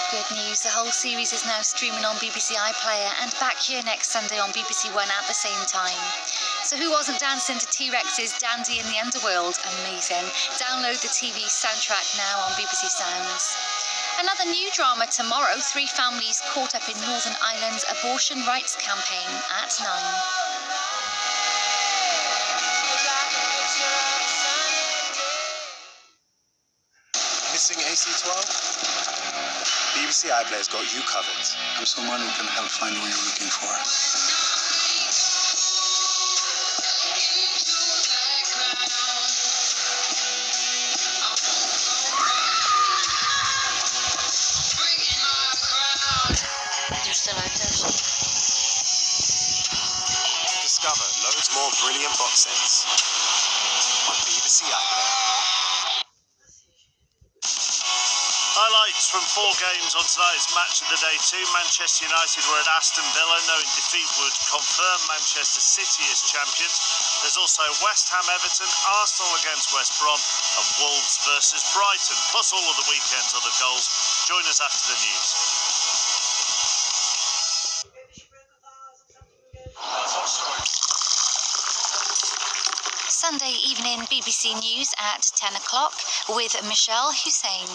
Good news, the whole series is now streaming on BBC iPlayer and back here next Sunday on BBC One at the same time. So who wasn't dancing to T-Rex's Dandy in the Underworld? Amazing. Download the TV soundtrack now on BBC Sounds. Another new drama tomorrow, 3 families caught up in Northern Ireland's abortion rights campaign at 9. Missing AC12? BBC iPlayer's got you covered. I'm someone who can help find what you're looking for. You're still out there. Discover loads more brilliant box sets on BBC iPlayer. Highlights from 4 games on tonight's match of the day. 2 Manchester United were at Aston Villa, knowing defeat would confirm Manchester City as champions. There's also West Ham Everton, Arsenal against West Brom and Wolves versus Brighton, plus all of the weekend's other goals. Join us after the news. Sunday evening BBC News at 10 o'clock with Michelle Hussein.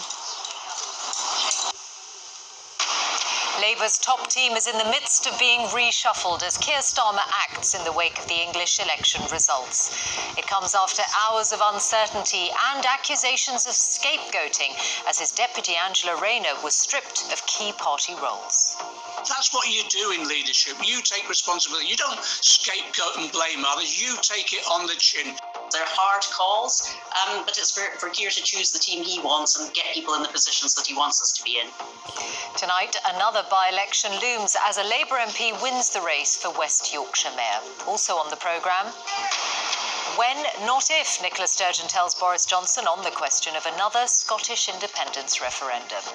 Labour's top team is in the midst of being reshuffled as Keir Starmer acts in the wake of the English election results. It comes after hours of uncertainty and accusations of scapegoating as his deputy Angela Rayner was stripped of key party roles. That's what you do in leadership. You take responsibility. You don't scapegoat and blame others. You take it on the chin. They're hard calls, but it's for Keir to choose the team he wants and get people in the positions that he wants us to be in. Tonight, another by-election looms as a Labour MP wins the race for West Yorkshire Mayor. Also on the programme, when, not if, Nicola Sturgeon tells Boris Johnson on the question of another Scottish independence referendum.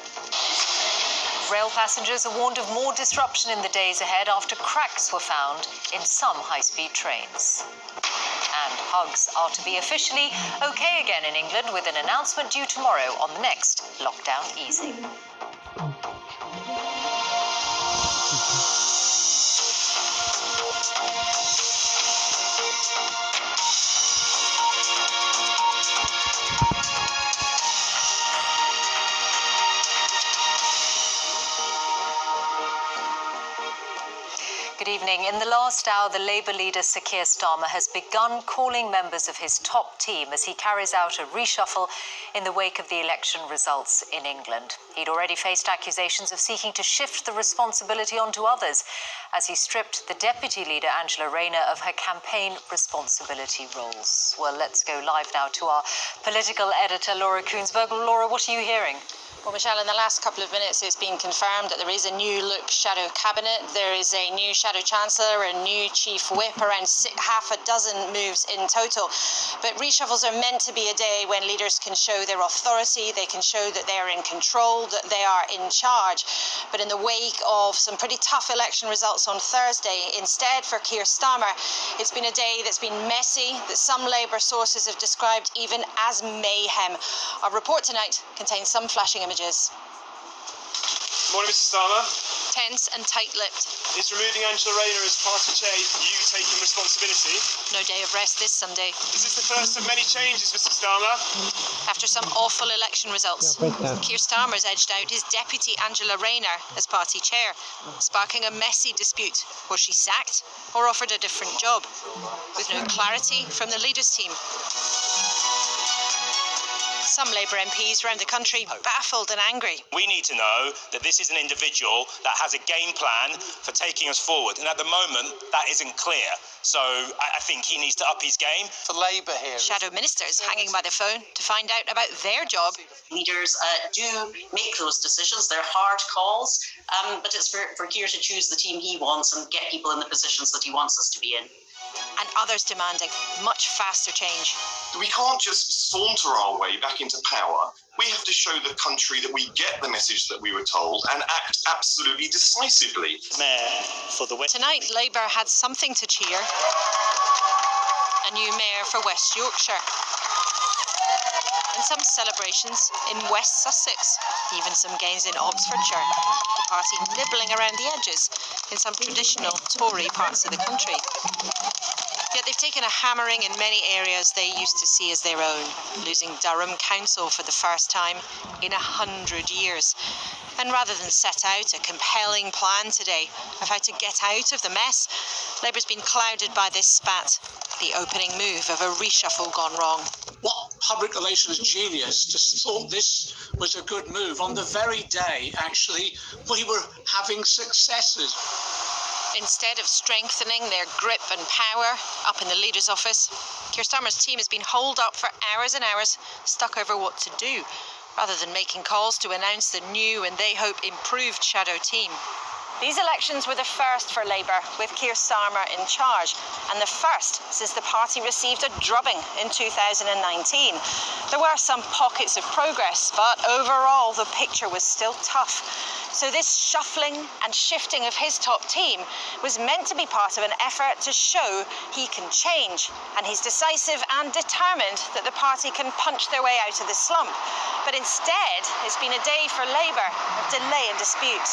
Rail passengers are warned of more disruption in the days ahead after cracks were found in some high-speed trains. And hugs are to be officially okay again in England, with an announcement due tomorrow on the next lockdown easing. Good evening. In the last hour, the Labour leader Sir Keir Starmer has begun calling members of his top team as he carries out a reshuffle in the wake of the election results in England. He'd already faced accusations of seeking to shift the responsibility onto others as he stripped the deputy leader Angela Rayner of her campaign responsibility roles. Well, let's go live now to our political editor Laura Koonsberg. Laura, what are you hearing? Well, Michelle, in the last couple of minutes, it's been confirmed that there is a new look shadow cabinet. There is a new shadow chancellor, a new chief whip, around half a dozen moves in total. But reshuffles are meant to be a day when leaders can show their authority, they can show that they are in control, that they are in charge. But in the wake of some pretty tough election results on Thursday, instead for Keir Starmer, it's been a day that's been messy, that some Labour sources have described even as mayhem. Our report tonight contains some flashing images. Morning, Mr. Starmer. Tense and tight-lipped. Is removing Angela Rayner as party chair you taking responsibility? No day of rest this Sunday. Is this the first of many changes, Mr. Starmer? After some awful election results, Keir Starmer's edged out his deputy Angela Rayner as party chair, sparking a messy dispute. Was she sacked or offered a different job? With no clarity from the leaders' team. Some Labour MPs around the country baffled and angry. We need to know that this is an individual that has a game plan for taking us forward. And at the moment, that isn't clear. So I think he needs to up his game. For Labour here. Shadow ministers hanging by the phone to find out about their job. Leaders do make those decisions. They're hard calls, but it's for Keir to choose the team he wants and get people in the positions that he wants us to be in. And others demanding much faster change. We can't just saunter our way back into power. We have to show the country that we get the message that we were told and act absolutely decisively. Mayor for the West. Tonight, Labour had something to cheer. A new mayor for West Yorkshire. and some celebrations in West Sussex, even some gains in Oxfordshire. The party nibbling around the edges in some traditional Tory parts of the country. Yet they've taken a hammering in many areas they used to see as their own, losing Durham Council for the first time in 100 years. And rather than set out a compelling plan today of how to get out of the mess, Labour's been clouded by this spat, the opening move of a reshuffle gone wrong. What public relations genius just thought this was a good move on the very day, actually, we were having successes? Instead of strengthening their grip and power up in the leader's office, Keir Starmer's team has been holed up for hours and hours, stuck over what to do, rather than making calls to announce the new and they hope improved shadow team. These elections were the first for Labour, with Keir Starmer in charge, and the first since the party received a drubbing in 2019. There were some pockets of progress, but overall the picture was still tough. So this shuffling and shifting of his top team was meant to be part of an effort to show he can change, and he's decisive and determined that the party can punch their way out of the slump. But instead, it's been a day for Labour of delay and dispute.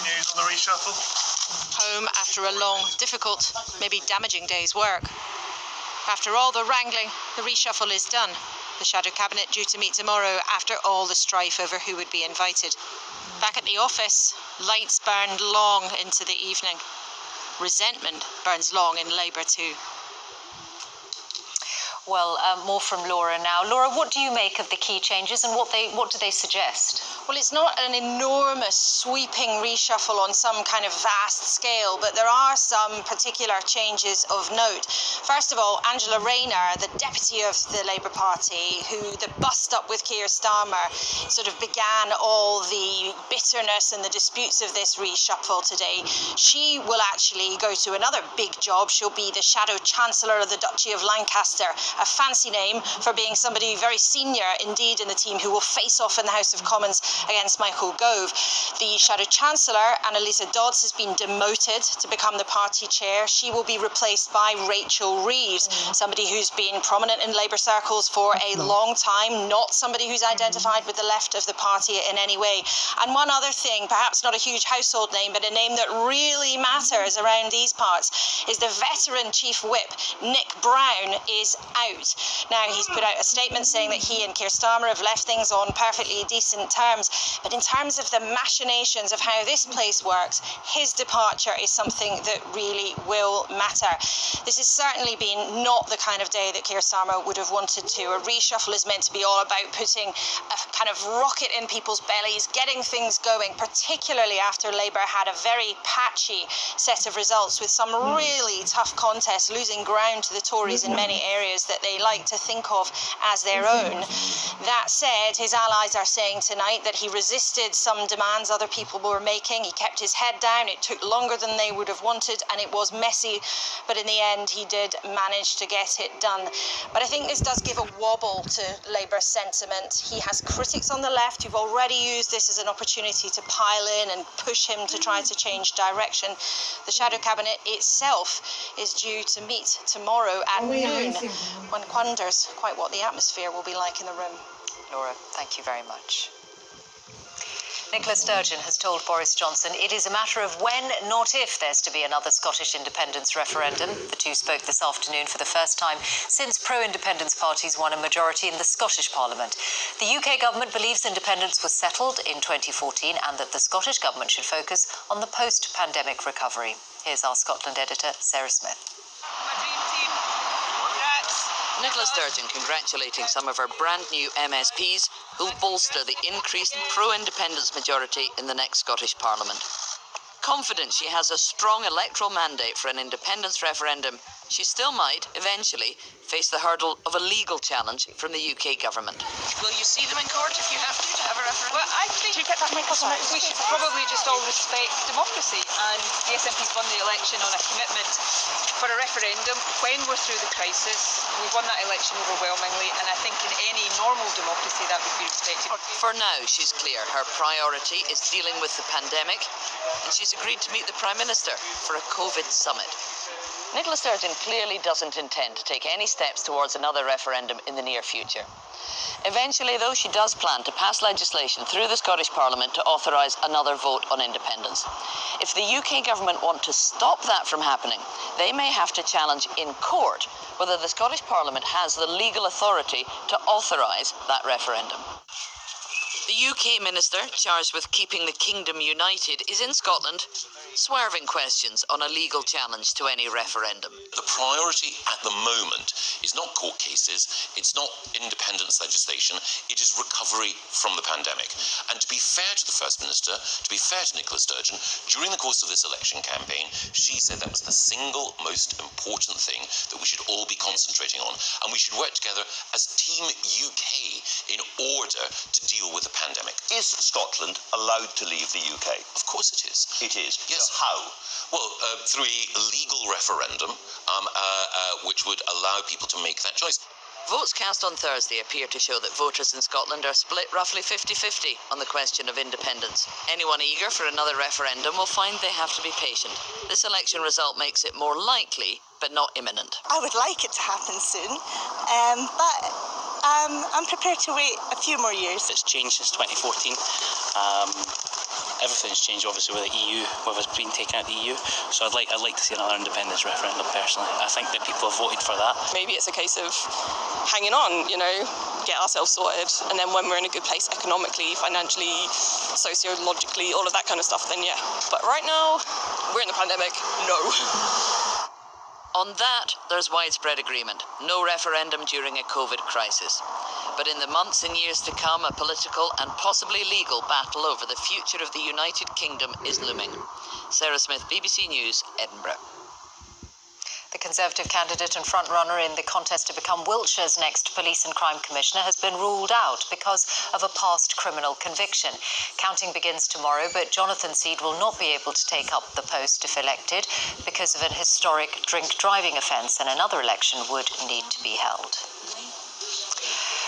News on the reshuffle? Home after a long, difficult, maybe damaging day's work. After all the wrangling, the reshuffle is done. The Shadow Cabinet due to meet tomorrow after all the strife over who would be invited. Back at the office, lights burned long into the evening. Resentment burns long in Labour too. Well, more from Laura now. Laura, what do you make of the key changes and what do they suggest? Well, it's not an enormous sweeping reshuffle on some kind of vast scale, but there are some particular changes of note. First of all, Angela Rayner, the deputy of the Labour Party, who the bust-up with Keir Starmer sort of began all the bitterness and the disputes of this reshuffle today, she will actually go to another big job. She'll be the Shadow Chancellor of the Duchy of Lancaster, a fancy name for being somebody very senior indeed in the team who will face off in the House of Commons against Michael Gove. The Shadow Chancellor, Annalisa Dodds, has been demoted to become the party chair. She will be replaced by Rachel Reeves, somebody who's been prominent in Labour circles for a long time, not somebody who's identified with the left of the party in any way. And one other thing, perhaps not a huge household name, but a name that really matters around these parts, is the veteran Chief Whip, Nick Brown, is out. Now, he's put out a statement saying that he and Keir Starmer have left things on perfectly decent terms, but in terms of the machinations of how this place works, his departure is something that really will matter. This has certainly been not the kind of day that Keir Starmer would have wanted to. A reshuffle is meant to be all about putting a kind of rocket in people's bellies, getting things going, particularly after Labour had a very patchy set of results with some really tough contests, losing ground to the Tories in many areas that they like to think of as their own. That said, his allies are saying tonight that he resisted some demands other people were making. He kept his head down. It took longer than they would have wanted, and it was messy, but in the end he did manage to get it done. But I think this does give a wobble to Labour sentiment. He has critics on the left who've already used this as an opportunity to pile in and push him to try to change direction. The Shadow Cabinet itself is due to meet tomorrow at noon. One wonders quite what the atmosphere will be like in the room. Laura, thank you very much. Nicola Sturgeon has told Boris Johnson it is a matter of when, not if, there's to be another Scottish independence referendum. The two spoke this afternoon for the first time since pro-independence parties won a majority in the Scottish Parliament. The UK government believes independence was settled in 2014 and that the Scottish government should focus on the post-pandemic recovery. Here's our Scotland editor, Sarah Smith. Nicola Sturgeon congratulating some of her brand new MSPs who'll bolster the increased pro-independence majority in the next Scottish Parliament. Confident she has a strong electoral mandate for an independence referendum, she still might, eventually, face the hurdle of a legal challenge from the UK government. Will you see them in court if you have to have a referendum? Well, I think we should probably just all respect democracy, and the SNP's won the election on a commitment for a referendum when we're through the crisis. We've won that election overwhelmingly, and I think in any normal democracy that would be respected. For now, she's clear her priority is dealing with the pandemic, and she's agreed to meet the Prime Minister for a COVID summit. Nicola Sturgeon clearly doesn't intend to take any steps towards another referendum in the near future. Eventually, though, she does plan to pass legislation through the Scottish Parliament to authorise another vote on independence. If the UK government want to stop that from happening, they may have to challenge in court whether the Scottish Parliament has the legal authority to authorise that referendum. The UK minister charged with keeping the kingdom united is in Scotland, swerving questions on a legal challenge to any referendum. The priority at the moment is not court cases, it's not independence legislation, it is recovery from the pandemic. And to be fair to the First Minister, to be fair to Nicola Sturgeon, during the course of this election campaign, she said that was the single most important thing that we should all be concentrating on, and we should work together as Team UK in order to deal with the pandemic. Is Scotland allowed to leave the UK? Of course it is. It is. Yes. So how? Well, through a legal referendum, which would allow people to make that choice. Votes cast on Thursday appear to show that voters in Scotland are split roughly 50-50 on the question of independence. Anyone eager for another referendum will find they have to be patient. This election result makes it more likely, but not imminent. I would like it to happen soon, but I'm prepared to wait a few more years. It's changed since 2014. Everything's changed, obviously, with the EU, with us being taken out of the EU. So I'd like to see another independence referendum, personally. I think that people have voted for that. Maybe it's a case of hanging on, get ourselves sorted, and then when we're in a good place economically, financially, sociologically, all of that kind of stuff, then yeah. But right now, we're in the pandemic, no. On that, there's widespread agreement. No referendum during a COVID crisis. But in the months and years to come, a political and possibly legal battle over the future of the United Kingdom is looming. Sarah Smith, BBC News, Edinburgh. The Conservative candidate and frontrunner in the contest to become Wiltshire's next Police and Crime Commissioner has been ruled out because of a past criminal conviction. Counting begins tomorrow, but Jonathan Seed will not be able to take up the post if elected because of an historic drink-driving offence, and another election would need to be held.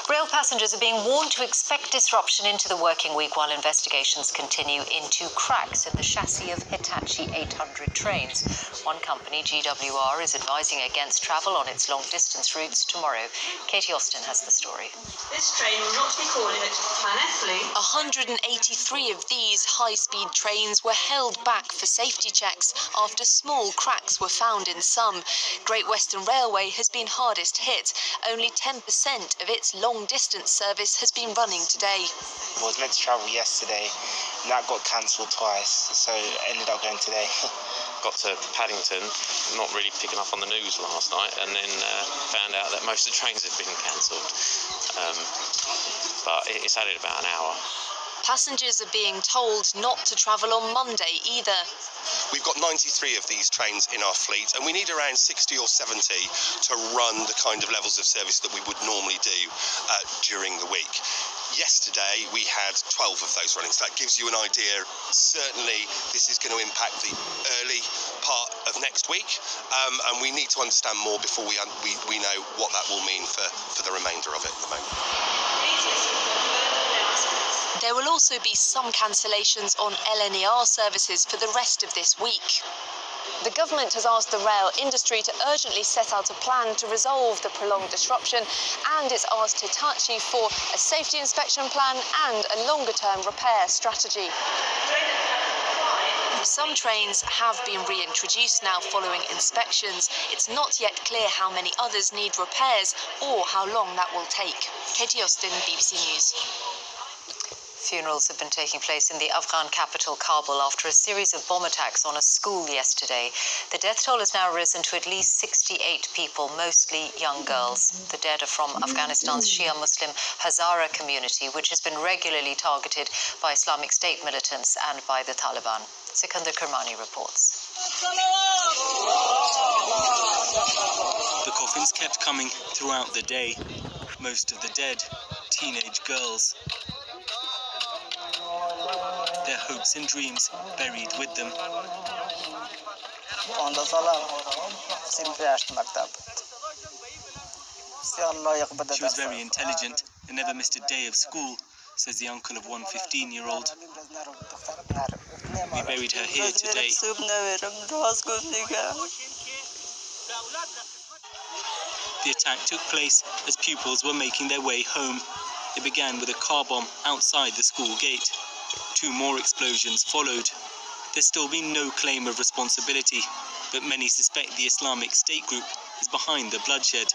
Rail passengers are being warned to expect disruption into the working week while investigations continue into cracks in the chassis of Hitachi 800 trains. One company, GWR, is advising against travel on its long-distance routes tomorrow. Katie Austin has the story. This train will not be calling at Llanelli. 183 of these high-speed trains were held back for safety checks after small cracks were found in some. Great Western Railway has been hardest hit. Only 10% of its long-distance service has been running today. I was meant to travel yesterday, and that got cancelled twice, so ended up going today. Got to Paddington, not really picking up on the news last night, and then found out that most of the trains had been cancelled. But it's added about an hour. Passengers are being told not to travel on Monday either. We've got 93 of these trains in our fleet, and we need around 60 or 70 to run the kind of levels of service that we would normally do during the week. Yesterday, we had 12 of those running, so that gives you an idea. Certainly, this is going to impact the early part of next week, and we need to understand more before we know what that will mean for the remainder of it at the moment. There will also be some cancellations on LNER services for the rest of this week. The government has asked the rail industry to urgently set out a plan to resolve the prolonged disruption, and it's asked Hitachi for a safety inspection plan and a longer-term repair strategy. Some trains have been reintroduced now following inspections. It's not yet clear how many others need repairs or how long that will take. Katie Austin, BBC News. Funerals have been taking place in the Afghan capital, Kabul, after a series of bomb attacks on a school yesterday. The death toll has now risen to at least 68 people, mostly young girls. The dead are from Afghanistan's Shia Muslim Hazara community, which has been regularly targeted by Islamic State militants and by the Taliban. Sikandar Kermani reports. The coffins kept coming throughout the day. Most of the dead, teenage girls. Their hopes and dreams buried with them. She was very intelligent and never missed a day of school, says the uncle of one 15-year-old. We buried her here today. The attack took place as pupils were making their way home. It began with a car bomb outside the school gate. 2 more explosions followed. There's still been no claim of responsibility, but many suspect the Islamic State group is behind the bloodshed.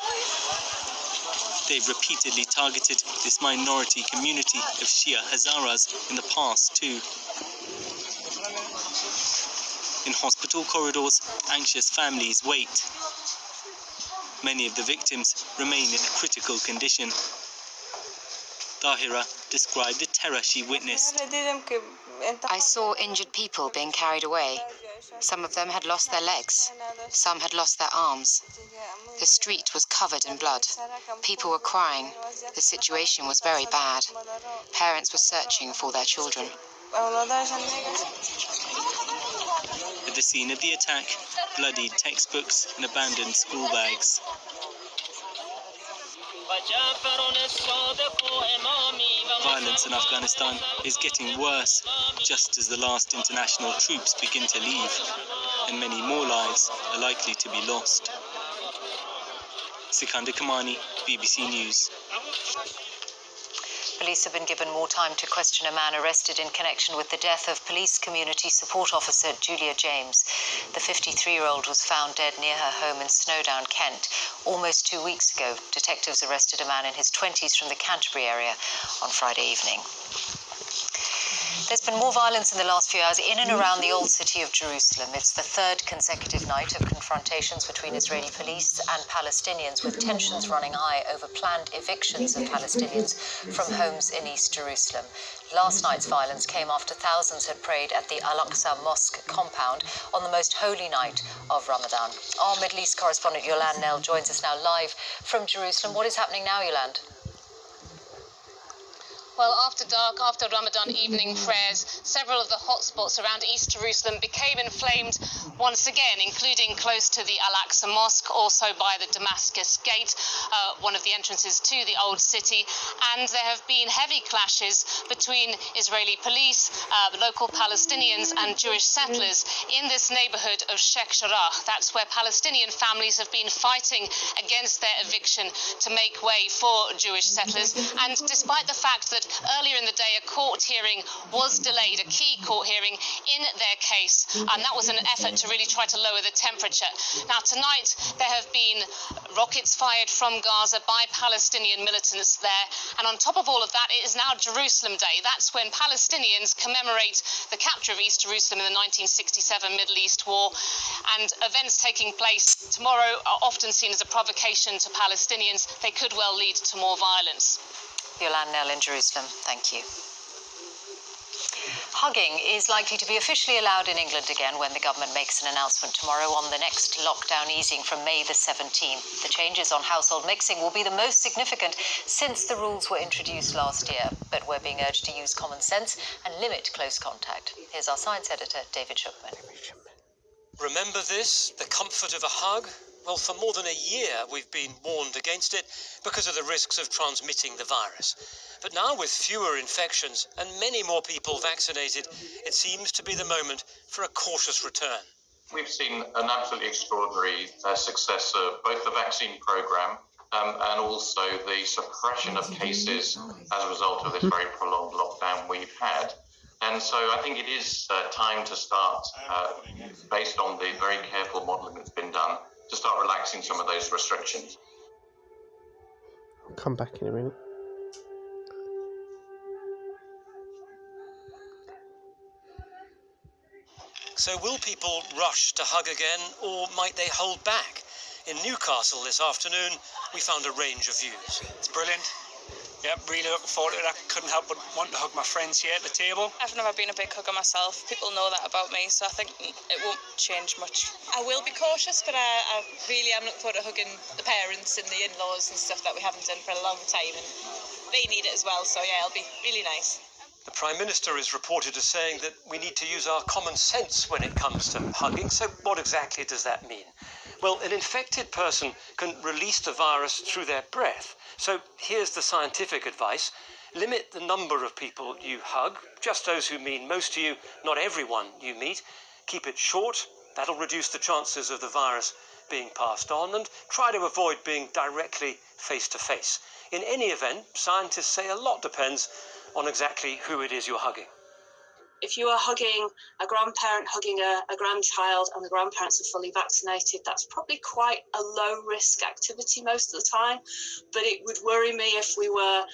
They've repeatedly targeted this minority community of Shia Hazaras in the past too. In hospital corridors, anxious families wait. Many of the victims remain in a critical condition. Tahira described the terror she witnessed. I saw injured people being carried away. Some of them had lost their legs. Some had lost their arms. The street was covered in blood. People were crying. The situation was very bad. Parents were searching for their children. At the scene of the attack, bloodied textbooks and abandoned school bags. Violence in Afghanistan is getting worse just as the last international troops begin to leave, and many more lives are likely to be lost. Sikandar Kamani, BBC News. Police have been given more time to question a man arrested in connection with the death of police community support officer Julia James. The 53-year-old was found dead near her home in Snowdown, Kent. Almost 2 weeks ago, detectives arrested a man in his 20s from the Canterbury area on Friday evening. There's been more violence in the last few hours in and around the old city of Jerusalem. It's the 3rd consecutive night of confrontations between Israeli police and Palestinians, with tensions running high over planned evictions of Palestinians from homes in East Jerusalem. Last night's violence came after thousands had prayed at the Al-Aqsa Mosque compound on the most holy night of Ramadan. Our Middle East correspondent Yolande Nell joins us now live from Jerusalem. What is happening now, Yolande? Well, after dark, after Ramadan evening prayers, several of the hotspots around East Jerusalem became inflamed once again, including close to the Al-Aqsa Mosque, also by the Damascus Gate, one of the entrances to the old city. And there have been heavy clashes between Israeli police, local Palestinians and Jewish settlers in this neighborhood of Sheikh Jarrah. That's where Palestinian families have been fighting against their eviction to make way for Jewish settlers. And despite the fact that earlier in the day a court hearing was delayed, a key court hearing in their case, and that was an effort to really try to lower the temperature. Now tonight there have been rockets fired from Gaza by Palestinian militants there, and on top of all of that, it is now Jerusalem Day. That's when Palestinians commemorate the capture of East Jerusalem in the 1967 Middle East War, and events taking place tomorrow are often seen as a provocation to Palestinians. They could well lead to more violence. Yolande Nell in Jerusalem, thank you. Hugging is likely to be officially allowed in England again when the government makes an announcement tomorrow on the next lockdown easing from May the 17th. The changes on household mixing will be the most significant since the rules were introduced last year, but we're being urged to use common sense and limit close contact. Here's our science editor, David Shukman. Remember this, the comfort of a hug? Well, for more than a year, we've been warned against it because of the risks of transmitting the virus. But now, with fewer infections and many more people vaccinated, it seems to be the moment for a cautious return. We've seen an absolutely extraordinary success of both the vaccine programme and also the suppression of cases as a result of this very prolonged lockdown we've had. And so I think it is time to start, based on the very careful modelling that's been done, to start relaxing some of those restrictions. I'll come back in a minute. So will people rush to hug again, or might they hold back? In Newcastle this afternoon, we found a range of views. It's brilliant. Yeah, really looking forward to it. I couldn't help but want to hug my friends here at the table. I've never been a big hugger myself. People know that about me, so I think it won't change much. I will be cautious, but I really am looking forward to hugging the parents and the in-laws and stuff that we haven't done for a long time, and they need it as well, so yeah, it'll be really nice. The Prime Minister is reported as saying that we need to use our common sense when it comes to hugging. So what exactly does that mean? Well, an infected person can release the virus through their breath. So here's the scientific advice. Limit the number of people you hug, just those who mean most to you, not everyone you meet. Keep it short. That'll reduce the chances of the virus being passed on and try to avoid being directly face-to-face. In any event, scientists say a lot depends on exactly who it is you're hugging. If you are hugging a grandparent, hugging a grandchild, and the grandparents are fully vaccinated, that's probably quite a low-risk activity most of the time. But it would worry me if we were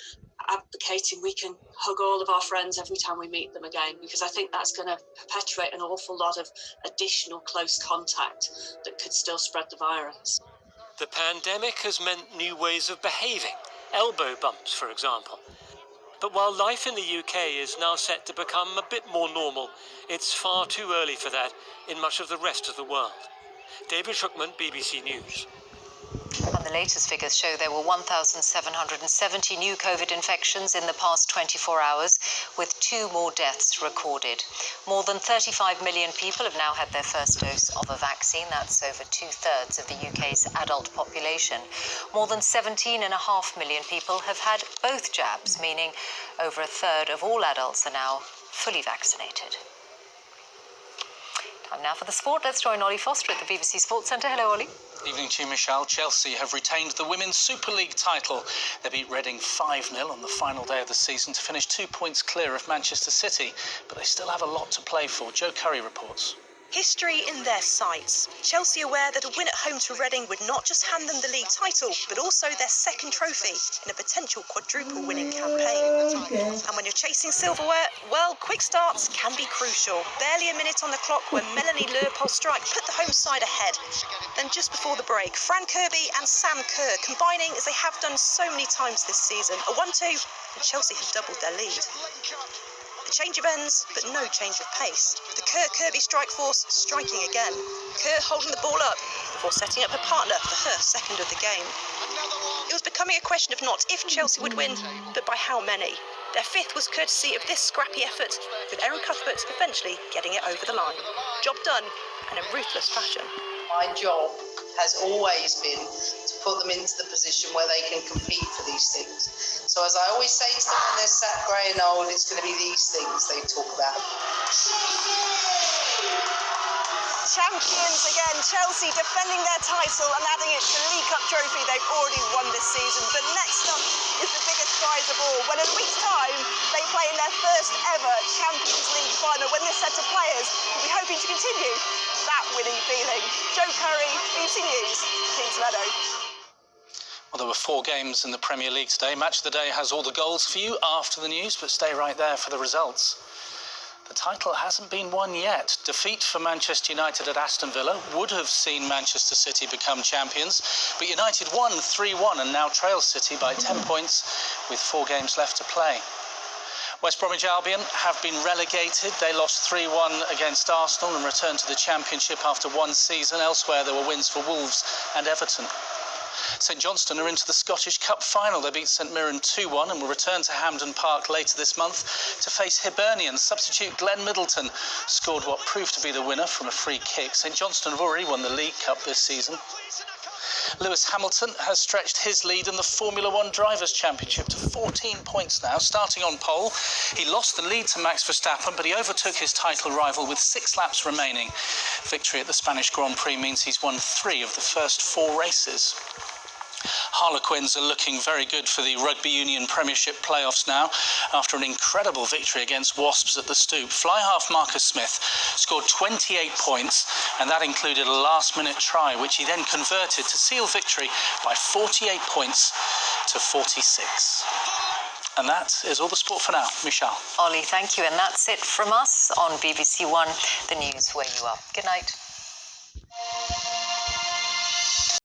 advocating we can hug all of our friends every time we meet them again, because I think that's going to perpetuate an awful lot of additional close contact that could still spread the virus. The pandemic has meant new ways of behaving, elbow bumps, for example. But while life in the UK is now set to become a bit more normal, it's far too early for that in much of the rest of the world. David Schuckman, BBC News. And the latest figures show there were 1,770 new COVID infections in the past 24 hours, with 2 more deaths recorded. More than 35 million people have now had their first dose of a vaccine. That's over 2/3 of the UK's adult population. More than 17.5 million people have had both jabs, meaning over 1/3 of all adults are now fully vaccinated. Time now for the sport. Let's join Ollie Foster at the BBC Sports Centre. Hello, Ollie. Evening to you, Michelle. Chelsea have retained the Women's Super League title. They beat Reading 5-0 on the final day of the season to finish 2 points clear of Manchester City, but they still have a lot to play for. Joe Curry reports. History in their sights. Chelsea aware that a win at home to Reading would not just hand them the league title, but also their second trophy in a potential quadruple winning campaign. And when you're chasing silverware, well, quick starts can be crucial. Barely a minute on the clock when Melanie Leopold's strike put the home side ahead. Then just before the break, Fran Kirby and Sam Kerr combining as they have done so many times this season. A 1-2, and Chelsea have doubled their lead. A change of ends, but no change of pace. The Kerr-Kirby strike force striking again. Kerr holding the ball up before setting up her partner for her second of the game. It was becoming a question of not if Chelsea would win, but by how many. Their fifth was courtesy of this scrappy effort, with Erin Cuthbert eventually getting it over the line. Job done, and in ruthless fashion. My job has always been to put them into the position where they can compete for these things. So as I always say to them when they're sat grey and old, it's going to be these things they talk about. Champions again, Chelsea defending their title and adding it to the League Cup trophy they've already won this season. But next up is the biggest prize of all, when in a week's time they play in their first ever Champions League final, when this set of players will be hoping to continue that winning feeling. Joe Curry, BBC News, Kings Meadow. Well, there were 4 games in the Premier League today. Match of the Day has all the goals for you after the news, but stay right there for the results. The title hasn't been won yet. Defeat for Manchester United at Aston Villa would have seen Manchester City become champions, but United won 3-1 and now trail City by 10 points with 4 games left to play. West Bromwich Albion have been relegated. They lost 3-1 against Arsenal and returned to the Championship after 1 season. Elsewhere, there were wins for Wolves and Everton. St Johnstone are into the Scottish Cup final. They beat St Mirren 2-1 and will return to Hampden Park later this month to face Hibernian. Substitute Glenn Middleton scored what proved to be the winner from a free kick. St Johnstone have already won the League Cup this season. Lewis Hamilton has stretched his lead in the Formula One Drivers' Championship to 14 points now, starting on pole. He lost the lead to Max Verstappen, but he overtook his title rival with 6 laps remaining. Victory at the Spanish Grand Prix means he's won 3 of the first 4 races. Harlequins are looking very good for the Rugby Union Premiership playoffs now after an incredible victory against Wasps at the Stoop. Fly half Marcus Smith scored 28 points, and that included a last-minute try, which he then converted to seal victory by 48 points to 46. And that is all the sport for now. Michelle. Ollie, thank you. And that's it from us on BBC One, the news where you are. Good night.